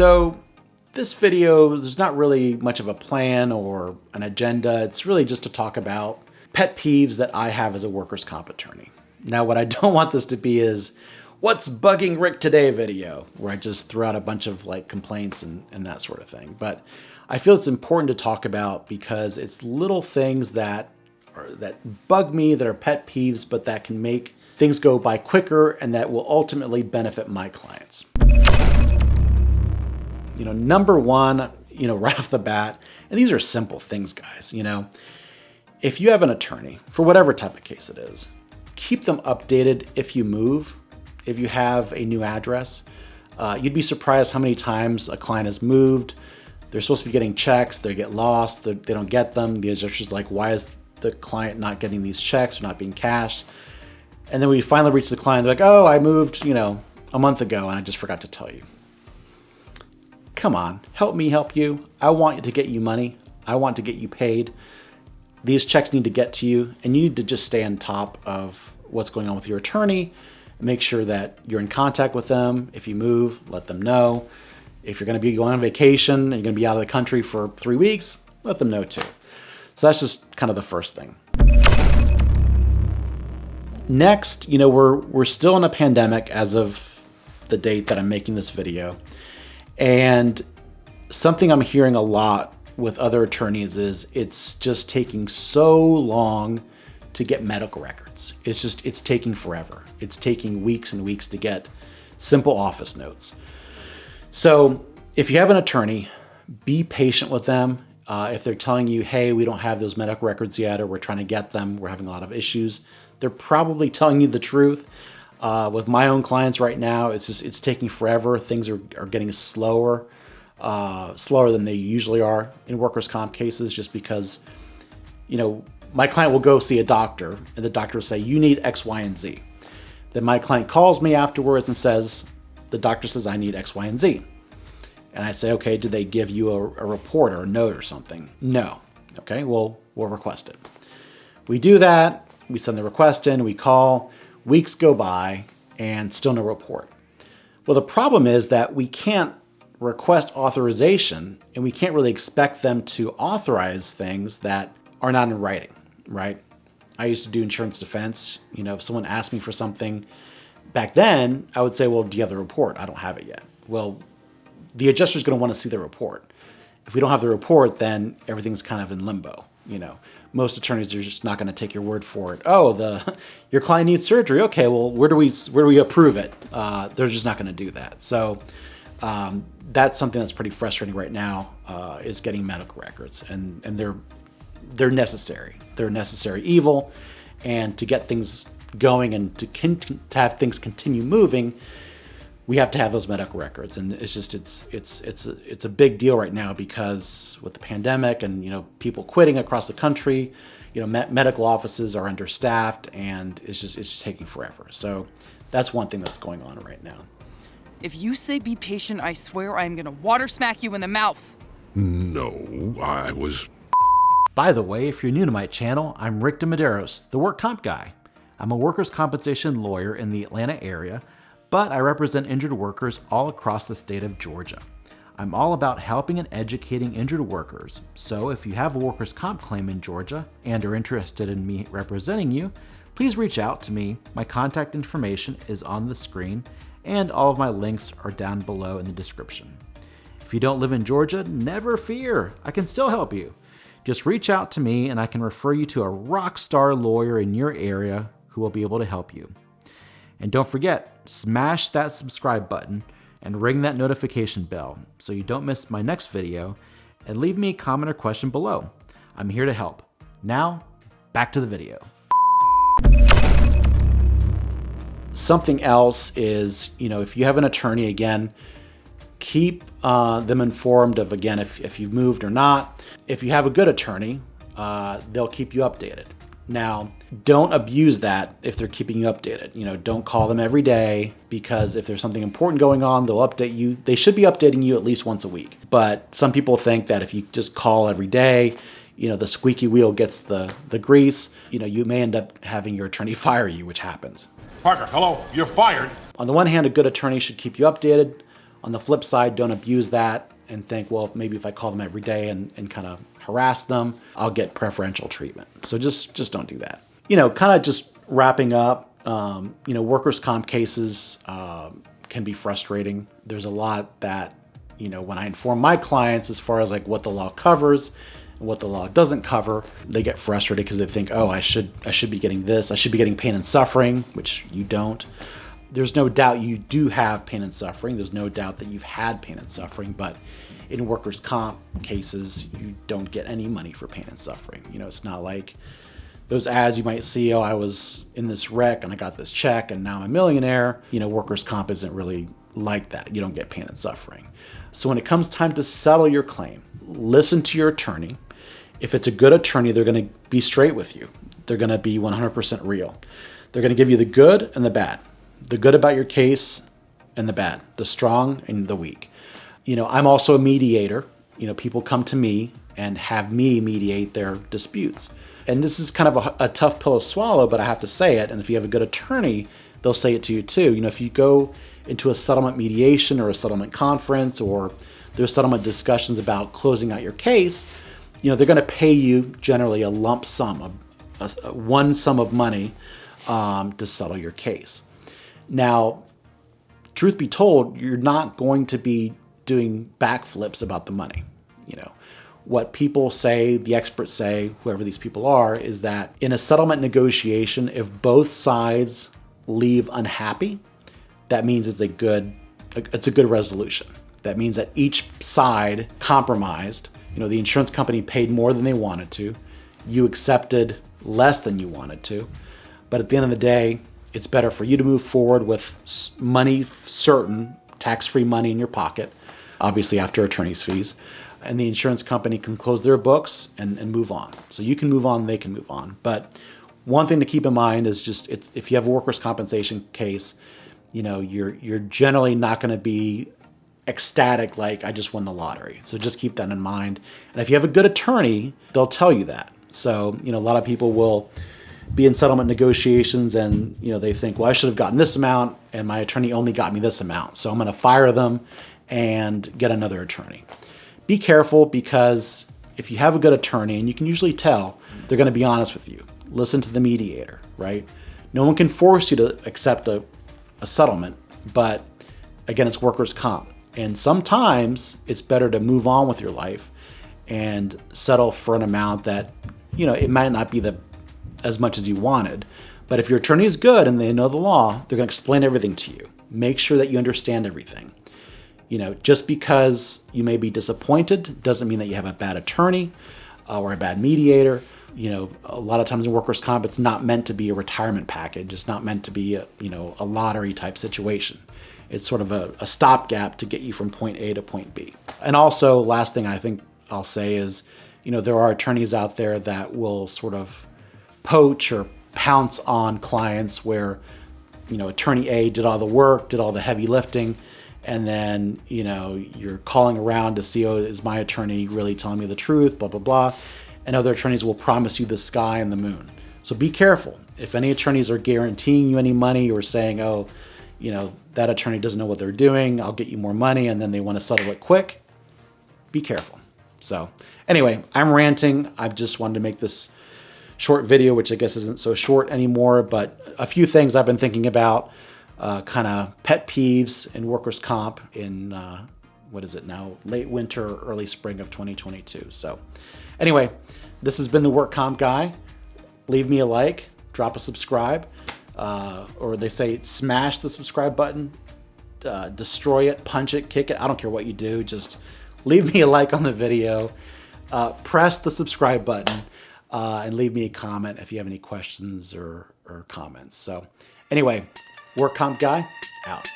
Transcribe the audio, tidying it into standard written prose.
So this video, there's not really much of a plan or an agenda. It's really just to talk about pet peeves that I have as a workers' comp attorney. Now, what I don't want this to be is what's bugging Rick today video, where I just throw out a bunch of like complaints and that sort of thing. But I feel it's important to talk about because it's little things that bug me, that are pet peeves, but that can make things go by quicker and that will ultimately benefit my clients. Number one, right off the bat, and these are simple things, guys, if you have an attorney, for whatever type of case it is, keep them updated if you move, if you have a new address. You'd be surprised how many times a client has moved. They're supposed to be getting checks, they get lost, they don't get them. The adjuster's like, why is the client not getting these checks? They're not being cashed. And then we finally reach the client, they're like, oh, I moved, a month ago and I just forgot to tell you. Come on, help me help you. I want to get you money. I want to get you paid. These checks need to get to you, and you need to just stay on top of what's going on with your attorney. Make sure that you're in contact with them. If you move, let them know. If you're going to be going on vacation and you're going to be out of the country for 3 weeks, let them know too. So that's just kind of the first thing. Next, we're still in a pandemic as of the date that I'm making this video. And something I'm hearing a lot with other attorneys is it's just taking so long to get medical records. It's taking forever. It's taking weeks and weeks to get simple office notes. So if you have an attorney, be patient with them. If they're telling you, hey, we don't have those medical records yet, or we're trying to get them, we're having a lot of issues, they're probably telling you the truth. With my own clients right now, it's taking forever. Things are getting slower than they usually are in workers' comp cases, just because, my client will go see a doctor and the doctor will say, you need X, Y, and Z. Then my client calls me afterwards and says, the doctor says I need X, Y, and Z. And I say, okay, did they give you a report or a note or something? No. Okay, well, we'll request it. We do that. We send the request in, we call. Weeks go by and still no report. Well, the problem is that we can't request authorization and we can't really expect them to authorize things that are not in writing, right? I used to do insurance defense. If someone asked me for something back then, I would say, well, do you have the report? I don't have it yet. Well, the adjuster's going to want to see the report. If we don't have the report, then everything's kind of in limbo. Most attorneys are just not going to take your word for it. Oh, your client needs surgery. Okay, well, where do we approve it? They're just not going to do that. So that's something that's pretty frustrating right now, is getting medical records, and they're necessary. They're a necessary evil, and to get things going and to have things continue moving, we have to have those medical records. And it's a big deal right now because with the pandemic and people quitting across the country, medical offices are understaffed, and it's just taking forever. So that's one thing that's going on right now. If you say be patient, I swear I am gonna water smack you in the mouth. No, I was... By the way, if you're new to my channel, I'm Rick DeMedeiros, the work comp guy. I'm a workers' compensation lawyer in the Atlanta area, but I represent injured workers all across the state of Georgia. I'm all about helping and educating injured workers, so if you have a workers' comp claim in Georgia and are interested in me representing you, please reach out to me. My contact information is on the screen, and all of my links are down below in the description. If you don't live in Georgia, never fear, I can still help you. Just reach out to me and I can refer you to a rock star lawyer in your area who will be able to help you. And don't forget, smash that subscribe button and ring that notification bell so you don't miss my next video, and leave me a comment or question below. I'm here to help. Now, back to the video. Something else is, if you have an attorney, again, keep them informed of, again, if you've moved or not. If you have a good attorney, they'll keep you updated. Now, don't abuse that if they're keeping you updated. Don't call them every day, because if there's something important going on, they'll update you. They should be updating you at least once a week. But some people think that if you just call every day, the squeaky wheel gets the grease. You may end up having your attorney fire you, which happens. Parker, hello, you're fired. On the one hand, a good attorney should keep you updated. On the flip side, don't abuse that and think, well, maybe if I call them every day and kind of harass them, I'll get preferential treatment. So just don't do that. Kind of just wrapping up, workers' comp cases can be frustrating. There's a lot that, when I inform my clients as far as like what the law covers and what the law doesn't cover, they get frustrated because they think, oh, I should be getting this. I should be getting pain and suffering, which you don't. There's no doubt you do have pain and suffering. There's no doubt that you've had pain and suffering, but in workers' comp cases, you don't get any money for pain and suffering. It's not like those ads you might see, oh, I was in this wreck and I got this check and now I'm a millionaire. Workers' comp isn't really like that. You don't get pain and suffering. So when it comes time to settle your claim, listen to your attorney. If it's a good attorney, they're going to be straight with you. They're going to be 100% real. They're going to give you the good and the bad. The good about your case and the bad, the strong and the weak. I'm also a mediator. People come to me and have me mediate their disputes. And this is kind of a tough pill to swallow, but I have to say it. And if you have a good attorney, they'll say it to you too. If you go into a settlement mediation or a settlement conference, or there's settlement discussions about closing out your case, they're going to pay you generally a lump sum, one sum of money to settle your case. Now, truth be told, you're not going to be doing backflips about the money. What people say, the experts say, whoever these people are, is that in a settlement negotiation, if both sides leave unhappy, that means it's a good resolution. That means that each side compromised. The insurance company paid more than they wanted to. You accepted less than you wanted to. But at the end of the day, it's better for you to move forward with money certain, tax-free money in your pocket, obviously after attorney's fees, and the insurance company can close their books and move on. So you can move on, they can move on. But one thing to keep in mind is if you have a workers' compensation case, you're generally not going to be ecstatic like I just won the lottery. So just keep that in mind. And if you have a good attorney, they'll tell you that. So, a lot of people will be in settlement negotiations and, they think, well, I should have gotten this amount and my attorney only got me this amount. So I'm going to fire them and get another attorney. Be careful, because if you have a good attorney, and you can usually tell, they're going to be honest with you. Listen to the mediator, right? No one can force you to accept a settlement, but again, it's workers' comp. And sometimes it's better to move on with your life and settle for an amount that, it might not be as much as you wanted. But if your attorney is good and they know the law, they're going to explain everything to you. Make sure that you understand everything. Just because you may be disappointed doesn't mean that you have a bad attorney or a bad mediator. A lot of times in workers' comp, it's not meant to be a retirement package. It's not meant to be a lottery type situation. It's sort of a stopgap to get you from point A to point B. And also, last thing I think I'll say is, there are attorneys out there that will sort of poach or pounce on clients where, attorney A did all the work, did all the heavy lifting, and then, you're calling around to see, oh, is my attorney really telling me the truth, blah, blah, blah. And other attorneys will promise you the sky and the moon. So be careful. If any attorneys are guaranteeing you any money or saying, oh, that attorney doesn't know what they're doing, I'll get you more money, and then they want to settle it quick, be careful. So anyway, I'm ranting. I just wanted to make this short video, which I guess isn't so short anymore, but a few things I've been thinking about, kind of pet peeves in workers' comp in, what is it now, late winter, early spring of 2022. So anyway, this has been the Work Comp Guy. Leave me a like, drop a subscribe, or they say smash the subscribe button, destroy it, punch it, kick it. I don't care what you do. Just leave me a like on the video, press the subscribe button, and leave me a comment if you have any questions or comments. So anyway, Work Comp Guy, out.